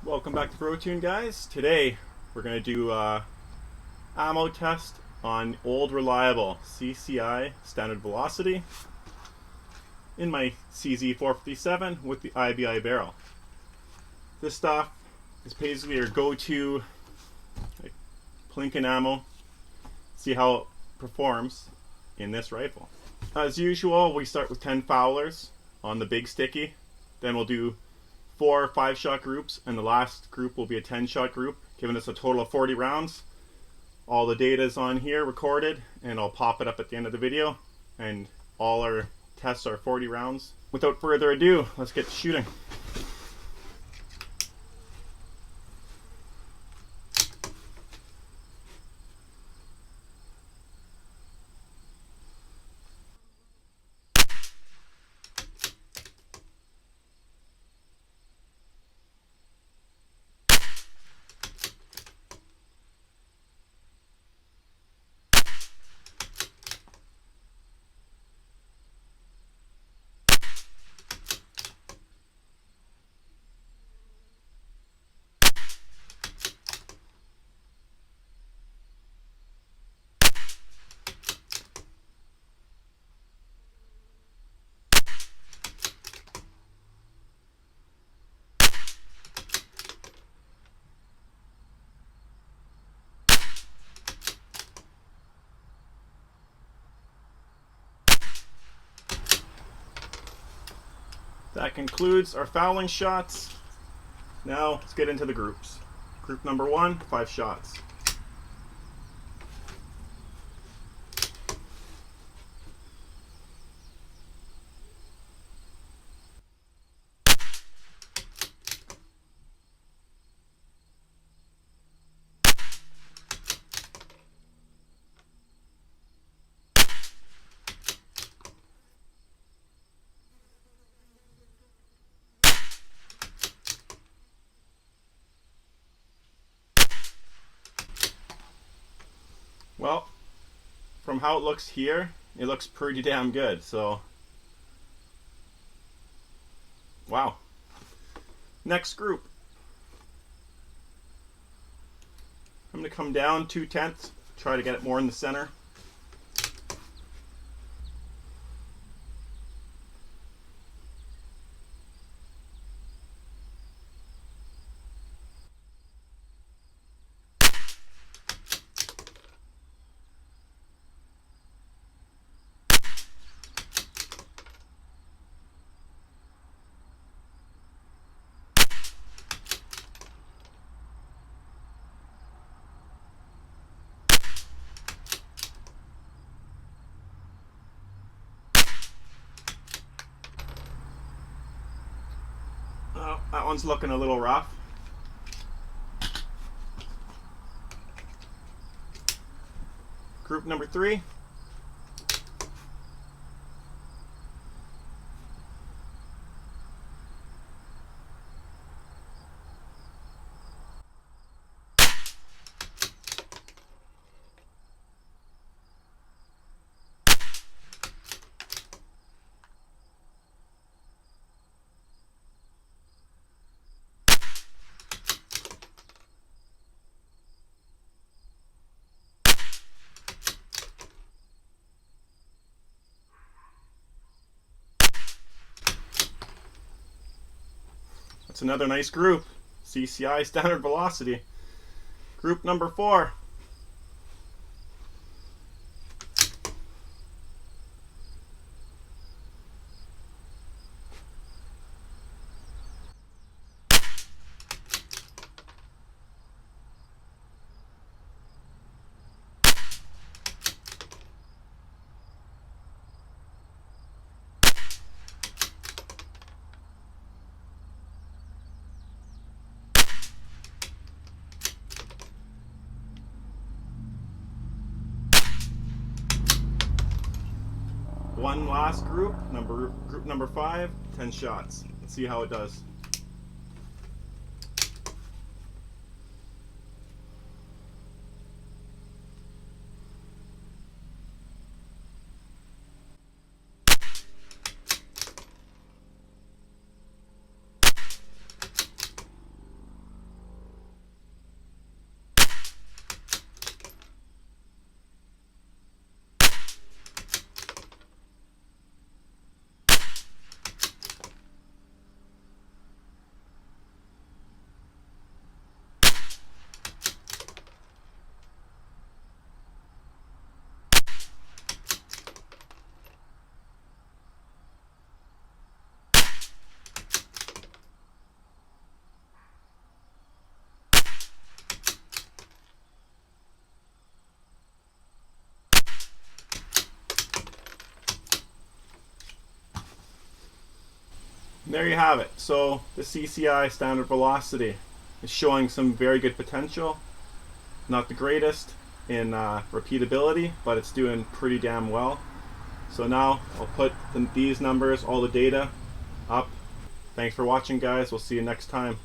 Welcome back to Brotuned, guys. Today we're going to do ammo test on old reliable Cci Standard Velocity in my CZ 457 with the IBI barrel. This stuff is basically your go-to plinking ammo. See how it performs in this rifle. As usual, we start with 10 foulers on the big sticky. Then we'll do 4 or 5 shot groups, and the last group will be a 10 shot group, giving us a total of 40 rounds. All the data is on here recorded, and I'll pop it up at the end of the video, and all our tests are 40 rounds. Without further ado, let's get to shooting. That concludes our fouling shots. Now let's get into the groups. Group number 1, 5 shots. Well, from how it looks here, it looks pretty damn good, so wow. Next group. I'm going to come down 2/10, try to get it more in the center. Oh, that one's looking a little rough. Group number 3. That's another nice group. Cci Standard Velocity. Group number 4. One last group number 5, 10 shots. Let's see how it does. there you have it. So the Cci Standard Velocity is showing some very good potential. Not the greatest in repeatability, but it's doing pretty damn well. So now I'll put these numbers, all the data up. Thanks for watching, guys. We'll see you next time.